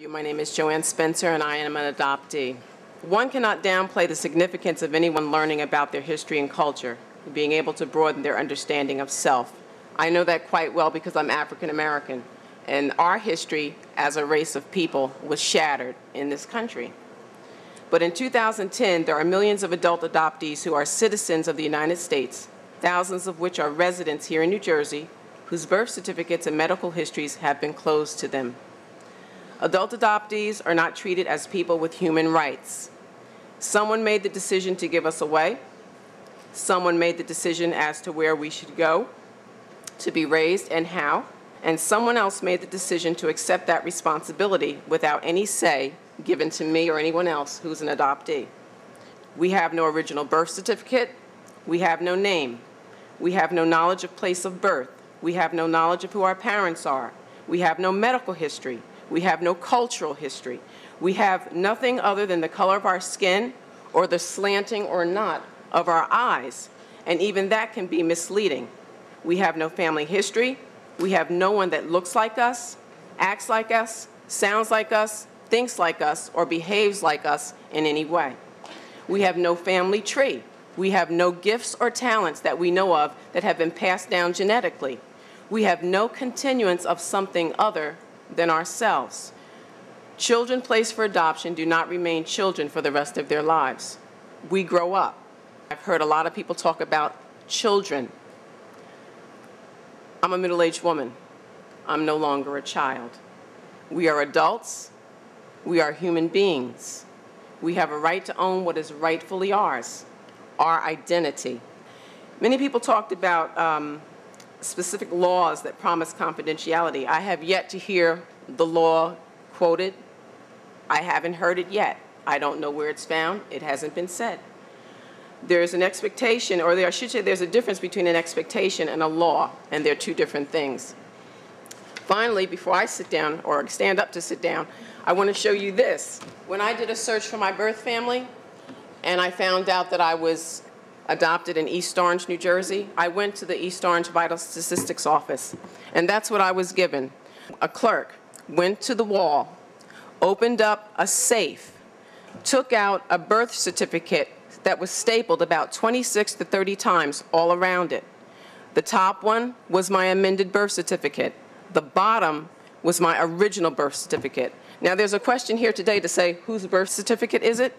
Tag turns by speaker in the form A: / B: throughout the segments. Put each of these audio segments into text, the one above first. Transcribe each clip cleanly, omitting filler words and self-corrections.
A: My name is Joanne Spencer, and I am an adoptee. One cannot downplay the significance of anyone learning about their history and culture, being able to broaden their understanding of self. I know that quite well because I'm African American, and our history as a race of people was shattered in this country. But in 2010, there are millions of adult adoptees who are citizens of the United States, thousands of which are residents here in New Jersey, whose birth certificates and medical histories have been closed to them. Adult adoptees are not treated as people with human rights. Someone made the decision to give us away. Someone made the decision as to where we should go, to be raised and how. And someone else made the decision to accept that responsibility without any say given to me or anyone else who's an adoptee. We have no original birth certificate. We have no name. We have no knowledge of place of birth. We have no knowledge of who our parents are. We have no medical history. We have no cultural history. We have nothing other than the color of our skin or the slanting or not of our eyes, and even that can be misleading. We have no family history. We have no one that looks like us, acts like us, sounds like us, thinks like us, or behaves like us in any way. We have no family tree. We have no gifts or talents that we know of that have been passed down genetically. We have no continuance of something other than ourselves. Children placed for adoption do not remain children for the rest of their lives. We grow up. I've heard a lot of people talk about children. I'm a middle-aged woman. I'm no longer a child. We are adults. We are human beings. We have a right to own what is rightfully ours, our identity. Many people talked about specific laws that promise confidentiality. I have yet to hear the law quoted. I haven't heard it yet. I don't know where it's found. It hasn't been said. There's an expectation, or I should say there's a difference between an expectation and a law, and they're two different things. Finally, before I sit down, or stand up to sit down, I want to show you this. When I did a search for my birth family, and I found out that I was adopted in East Orange, New Jersey, I went to the East Orange Vital Statistics office, and that's what I was given. A clerk went to the wall, opened up a safe, took out a birth certificate that was stapled about 26 to 30 times all around it. The top one was my amended birth certificate. The bottom was my original birth certificate. Now, there's a question here today to say, whose birth certificate is it?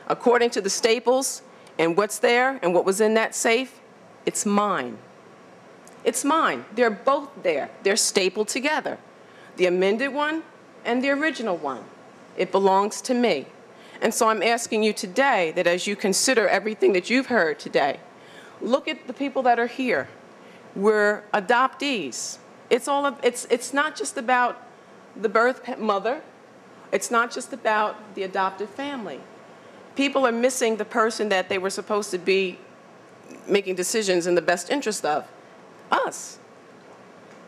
A: According to the staples and what's there and what was in that safe, it's mine. It's mine. They're both there. They're stapled together. The amended one and the original one. It belongs to me. And so I'm asking you today that as you consider everything that you've heard today, look at the people that are here. We're adoptees. It's not just about the birth mother. It's not just about the adoptive family. People are missing the person that they were supposed to be making decisions in the best interest of, us.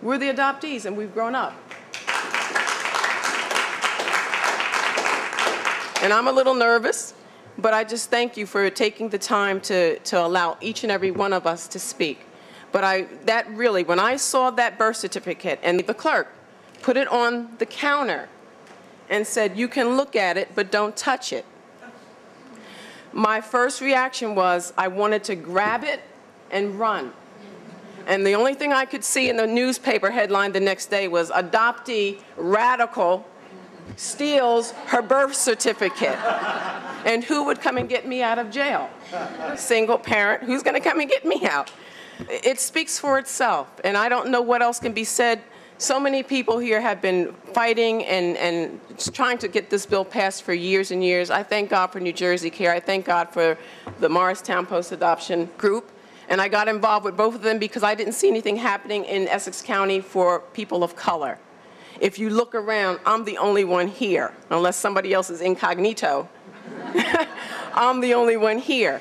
A: We're the adoptees, and we've grown up. And I'm a little nervous, but I just thank you for taking the time to allow each and every one of us to speak. But when I saw that birth certificate and the clerk put it on the counter and said, you can look at it, but don't touch it, my first reaction was I wanted to grab it and run. And the only thing I could see in the newspaper headline the next day was adoptee radical steals her birth certificate. And who would come and get me out of jail? Single parent, who's going to come and get me out? It speaks for itself, and I don't know what else can be said. So many people here have been fighting and trying to get this bill passed for years and years. I thank God for New Jersey Care. I thank God for the Morristown Post-Adoption Group. And I got involved with both of them because I didn't see anything happening in Essex County for people of color. If you look around, I'm the only one here, unless somebody else is incognito. I'm the only one here.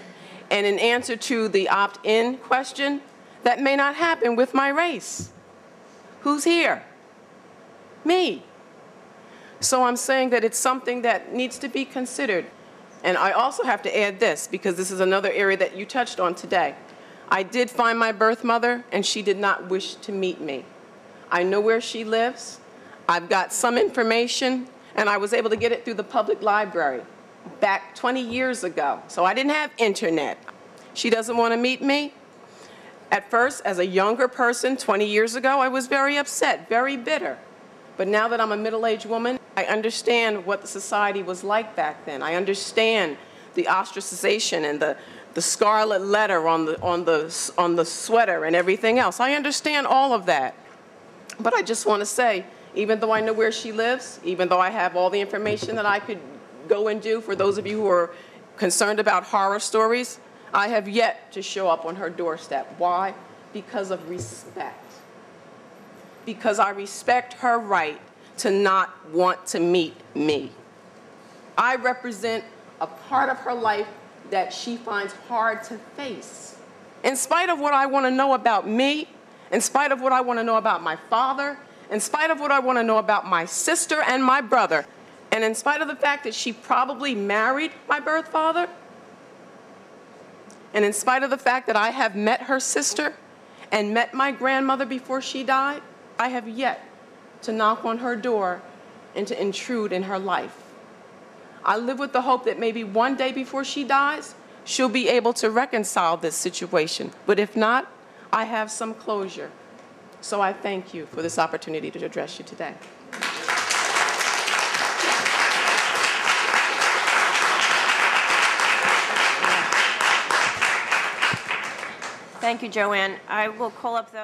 A: And in answer to the opt-in question, that may not happen with my race. Who's here? Me. So I'm saying that it's something that needs to be considered. And I also have to add this, because this is another area that you touched on today. I did find my birth mother, and she did not wish to meet me. I know where she lives. I've got some information, And I was able to get it through the public library back 20 years ago. So I didn't have internet. She doesn't want to meet me. At first, as a younger person, 20 years ago, I was very upset, very bitter. But now that I'm a middle-aged woman, I understand what the society was like back then. I understand the ostracization and the scarlet letter on the sweater and everything else. I understand all of that. But I just want to say, even though I know where she lives, even though I have all the information that I could go and do for those of you who are concerned about horror stories, I have yet to show up on her doorstep. Why? Because of respect. Because I respect her right to not want to meet me. I represent a part of her life that she finds hard to face. In spite of what I want to know about me, in spite of what I want to know about my father, in spite of what I want to know about my sister and my brother, and in spite of the fact that she probably married my birth father, and in spite of the fact that I have met her sister and met my grandmother before she died, I have yet to knock on her door and to intrude in her life. I live with the hope that maybe one day before she dies, she'll be able to reconcile this situation. But if not, I have some closure. So I thank you for this opportunity to address you today.
B: Thank you, Joanne. I will call up those.